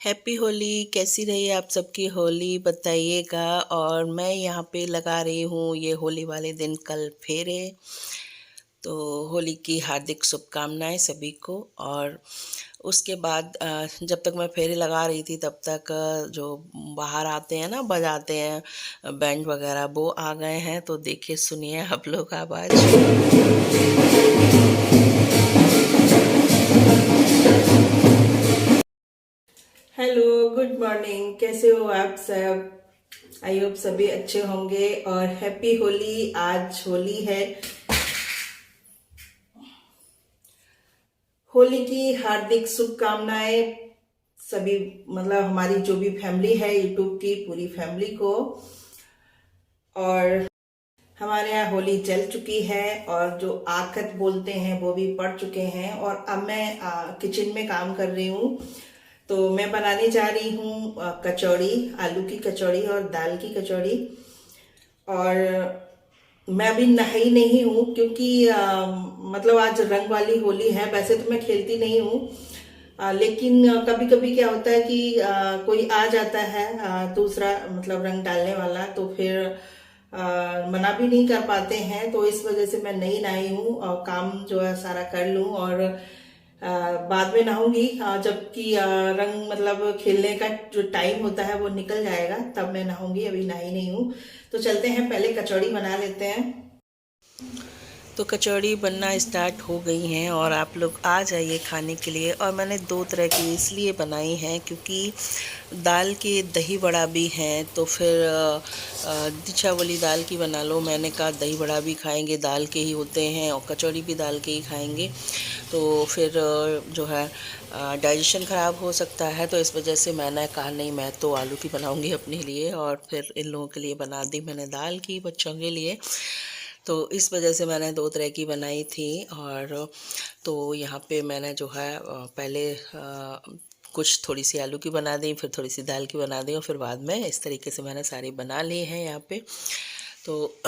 Happy Holi. कैसी रही आप सबकी होली बताइएगा। और मैं यहाँ पे लगा रही हूँ ये होली वाले दिन कल फेरे। तो होली की हार्दिक शुभकामनाएं सभी को। और उसके बाद जब तक मैं फेरे लगा रही थी तब तक जो बाहर आते हैं ना बजाते हैं बैंड वगैरह वो आ गए हैं। तो देखिए सुनिए आप लोग आवाज़। Hello, good morning. कैसे हो आप सब? आई होप सभी अच्छे होंगे। और हैप्पी होली। आज होली है। होली की हार्दिक शुभकामनाएं सभी, मतलब हमारी जो भी फैमिली है यूट्यूब की पूरी फैमिली को। और हमारे यहाँ होली चल चुकी है और जो आखत बोलते हैं वो भी पड़ चुके हैं। और अब मैं किचन में काम कर रही हूँ। तो मैं बनाने जा रही हूँ कचौड़ी, आलू की कचौड़ी और दाल की कचौड़ी। और मैं अभी नहाई नहीं हूँ क्योंकि मतलब आज रंग वाली होली है। वैसे तो मैं खेलती नहीं हूँ, लेकिन कभी कभी क्या होता है कि कोई आ जाता है दूसरा मतलब रंग डालने वाला, तो फिर मना भी नहीं कर पाते हैं। तो इस वजह से मैं नहीं नहाई हूँ और काम जो है सारा कर लूँ और बाद में नहाऊंगी। जबकि रंग मतलब खेलने का जो टाइम होता है वो निकल जाएगा तब मैं नहाऊंगी। अभी नहाई नहीं हूँ। तो चलते हैं, पहले कचौड़ी बना लेते हैं। तो कचौड़ी बनना स्टार्ट हो गई हैं और आप लोग आ जाइए खाने के लिए। और मैंने दो तरह की इसलिए बनाई हैं क्योंकि दाल के दही बड़ा भी हैं। तो फिर दिशा वाली दाल की बना लो। मैंने कहा दही बड़ा भी खाएंगे, दाल के ही होते हैं, और कचौड़ी भी दाल के ही खाएंगे। तो फिर जो है डाइजेशन ख़राब हो सकता है। तो इस वजह से मैंने कहा नहीं, मैं तो आलू की बनाऊंगी अपने लिए। और फिर इन लोगों के लिए बना दी मैंने दाल की, बच्चों के लिए। तो इस वजह से मैंने दो तरह की बनाई थी। और तो यहाँ पे मैंने जो है पहले कुछ थोड़ी सी आलू की बना दी, फिर थोड़ी सी दाल की बना दी, और फिर बाद में इस तरीके से मैंने सारी बना ली हैं यहाँ पे। तो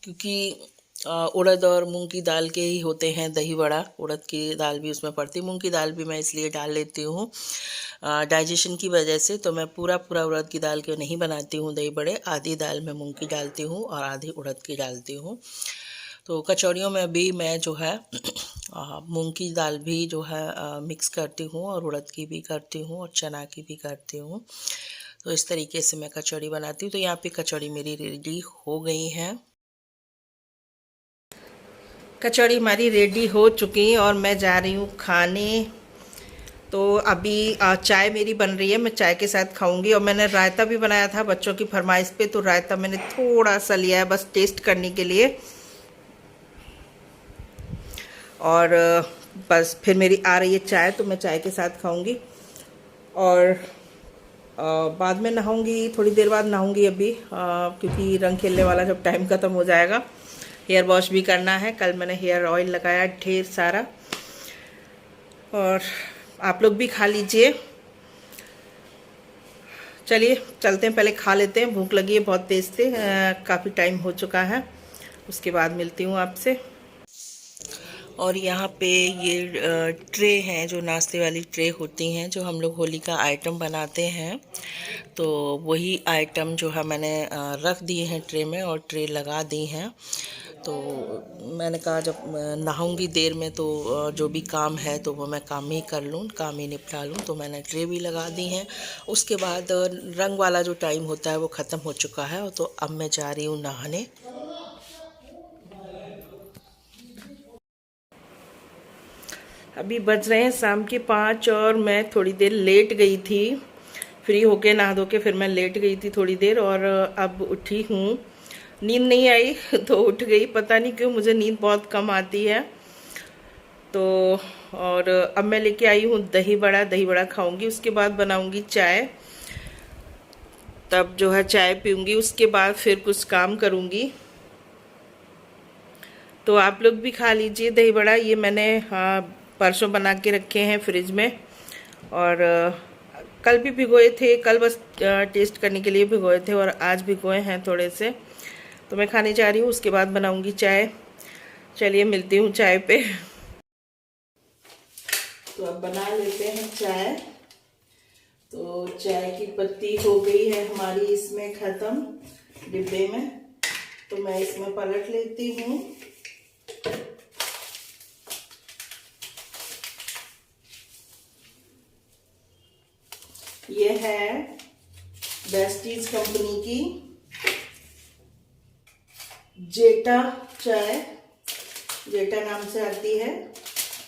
क्योंकि उड़द और मूंग की दाल के ही होते हैं दही बड़ा। उड़द की दाल भी उसमें पड़ती, मूंग की दाल भी मैं इसलिए डाल लेती हूँ डाइजेशन की वजह से। तो मैं पूरा पूरा उड़द की दाल के नहीं बनाती हूँ दही बड़े। आधी दाल मैं मूंग की डालती हूँ और आधी उड़द की डालती हूँ। तो कचौड़ियों में भी मैं जो है मूंग की दाल भी जो है मिक्स करती हूँ, और उड़द की भी करती हूँ, और चना की भी करती हूँ। तो इस तरीके से मैं कचौड़ी बनाती हूँ। तो यहाँ पे कचौड़ी मेरी रेडी हो गई है। कचौड़ी हमारी रेडी हो चुकी है और मैं जा रही हूँ खाने। तो अभी चाय मेरी बन रही है, मैं चाय के साथ खाऊंगी। और मैंने रायता भी बनाया था बच्चों की फरमाइश पे, तो रायता मैंने थोड़ा सा लिया है बस टेस्ट करने के लिए। और बस फिर मेरी आ रही है चाय, तो मैं चाय के साथ खाऊंगी। और बाद में नहाऊंगी, थोड़ी देर बाद नहाऊंगी अभी, क्योंकि रंग खेलने वाला जब टाइम ख़त्म हो जाएगा। हेयर वॉश भी करना है। कल मैंने हेयर ऑयल लगाया ढेर सारा। और आप लोग भी खा लीजिए। चलिए चलते हैं, पहले खा लेते हैं, भूख लगी है बहुत तेज़ से, काफ़ी टाइम हो चुका है। उसके बाद मिलती हूँ आपसे। और यहाँ पे ये ट्रे हैं, जो नाश्ते वाली ट्रे होती हैं, जो हम लोग होली का आइटम बनाते हैं। तो वही आइटम जो है मैंने रख दिए हैं ट्रे में, और ट्रे लगा दी हैं। तो मैंने कहा जब नहाऊंगी देर में तो जो भी काम है तो वो मैं काम ही कर लूँ, काम ही निपटा लूँ। तो मैंने ट्रे भी लगा दी हैं। उसके बाद रंग वाला जो टाइम होता है वो ख़त्म हो चुका है। तो अब मैं जा रही हूँ नहाने। अभी बज रहे हैं शाम के 5 और मैं थोड़ी देर लेट गई थी। फ्री होके नहा धो के फिर मैं लेट गई थी थोड़ी देर, और अब उठी हूँ। नींद नहीं आई तो उठ गई। पता नहीं क्यों मुझे नींद बहुत कम आती है। तो और अब मैं लेके आई हूँ दही बड़ा। दही बड़ा खाऊंगी, उसके बाद बनाऊंगी चाय। तब जो है चाय पीऊंगी, उसके बाद फिर कुछ काम करूंगी। तो आप लोग भी खा लीजिए दही बड़ा। ये मैंने परसों बना के रखे हैं फ्रिज में। और कल भी भिगोए थे, कल बस टेस्ट करने के लिए भिगोए थे, और आज भिगोए हैं थोड़े से। तो मैं खाने जा रही हूँ, उसके बाद बनाऊंगी चाय। चलिए मिलती हूँ चाय पे। तो अब बना लेते हैं चाय। तो चाय की पत्ती हो गई है हमारी इसमें ख़त्म डिब्बे में, तो मैं इसमें पलट लेती हूँ। ये है बेस्टीज कंपनी की जेटा चाय, जेटा नाम से आती है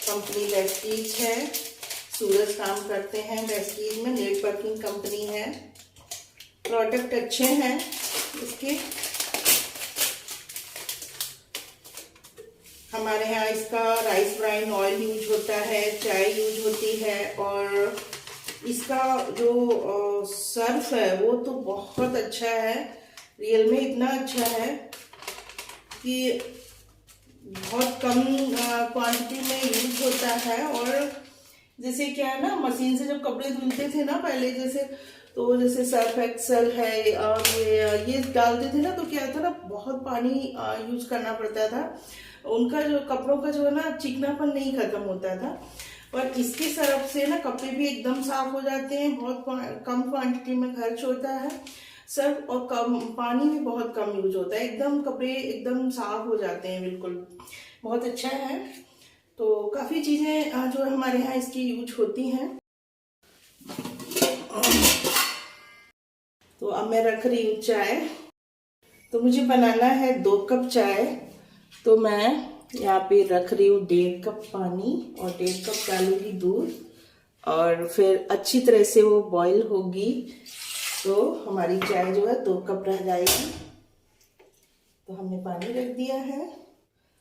कंपनी, बेस्टीज है। सूरज काम करते हैं बेस्टीज में, नेटवर्किंग कंपनी है। प्रोडक्ट अच्छे हैं इसके। हमारे यहाँ इसका राइस ब्राइन ऑयल यूज होता है, चाय यूज होती है, और इसका जो सर्फ है वो तो बहुत अच्छा है। रियल में इतना अच्छा है कि बहुत कम क्वांटिटी में यूज होता है। और जैसे क्या है ना, मशीन से जब कपड़े धुलते थे ना पहले, तो जैसे सर्फ एक्सेल है और ये डालते थे ना, तो क्या था ना, बहुत पानी यूज करना पड़ता था। उनका जो कपड़ों का जो है ना चिकनापन नहीं खत्म होता था। और इसके सर्फ से ना कपड़े भी एकदम साफ हो जाते हैं, बहुत कम क्वांटिटी में खर्च होता है सर्फ, और कम पानी भी बहुत कम यूज होता है, एकदम कपड़े एकदम साफ हो जाते हैं बिल्कुल। बहुत अच्छा है। तो काफ़ी चीज़ें जो हमारे यहाँ इसकी यूज होती हैं। तो अब मैं रख रही हूँ चाय। तो मुझे बनाना है 2 कप चाय, तो मैं यहाँ पे रख रही हूँ 1.5 कप पानी और 1.5 कप डालूंगी दूध, और फिर अच्छी तरह से वो बॉईल होगी तो हमारी चाय जो है 2 कप रह जाएगी। तो हमने पानी रख दिया है,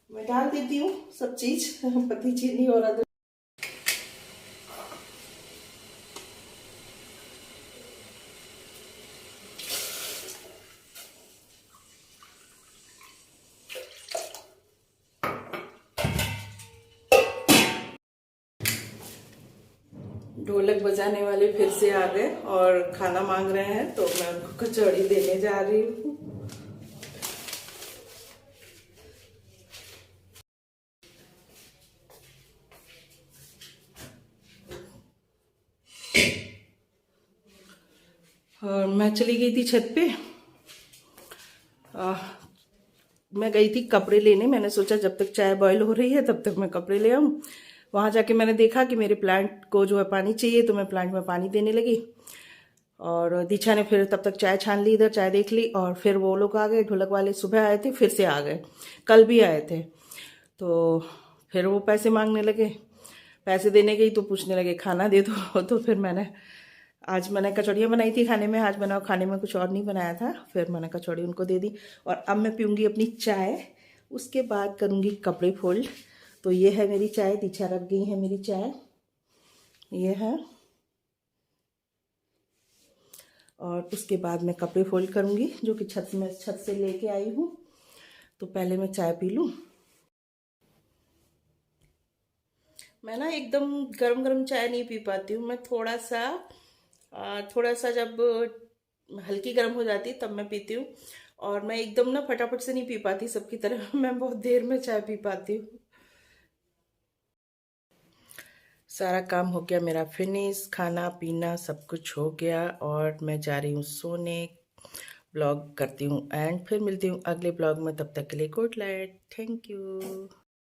मैं डाल देती हूँ सब चीज, पत्ती, चीनी और अदरक। ढोलक बजाने वाले फिर से आ गए और खाना मांग रहे हैं, तो मैं उनको कचौड़ी देने जा रही हूँ। और मैं चली गई थी छत पे। मैं गई थी कपड़े लेने, मैंने सोचा जब तक चाय बॉईल हो रही है तब तक मैं कपड़े ले आऊँ। वहाँ जाके मैंने देखा कि मेरे प्लांट को जो है पानी चाहिए, तो मैं प्लांट में पानी देने लगी। और दीक्षा ने फिर तब तक चाय छान ली, इधर चाय देख ली, और फिर वो लोग आ गए, ढोलक वाले सुबह आए थे, फिर से आ गए, कल भी आए थे। तो फिर वो पैसे मांगने लगे, पैसे देने गई तो पूछने लगे खाना दे दो। तो फिर आज मैंने कचौड़ियाँ बनाई थी खाने में, आज मैंने खाने में कुछ और नहीं बनाया था। फिर मैंने कचौड़ी उनको दे दी, और अब मैं पीऊँगी अपनी चाय, उसके बाद करूँगी कपड़े फोल्ड। तो ये है मेरी चाय, दीक्षा रख गई है मेरी चाय, ये है। और उसके बाद मैं कपड़े फोल्ड करूँगी, जो कि छत से लेके आई हूँ। तो पहले मैं चाय पी लूँ। मैं ना एकदम गरम गरम चाय नहीं पी पाती हूँ, मैं थोड़ा सा जब हल्की गर्म हो जाती तब मैं पीती हूँ। और मैं एकदम ना फटाफट से नहीं पी पाती सबकी तरह, मैं बहुत देर में चाय पी पाती हूँ। सारा काम हो गया मेरा फिनिश, खाना पीना सब कुछ हो गया, और मैं जा रही हूँ सोने। ब्लॉग करती हूँ एंड फिर मिलती हूँ अगले ब्लॉग में, तब तक के लिए गुड नाइट, थैंक यू।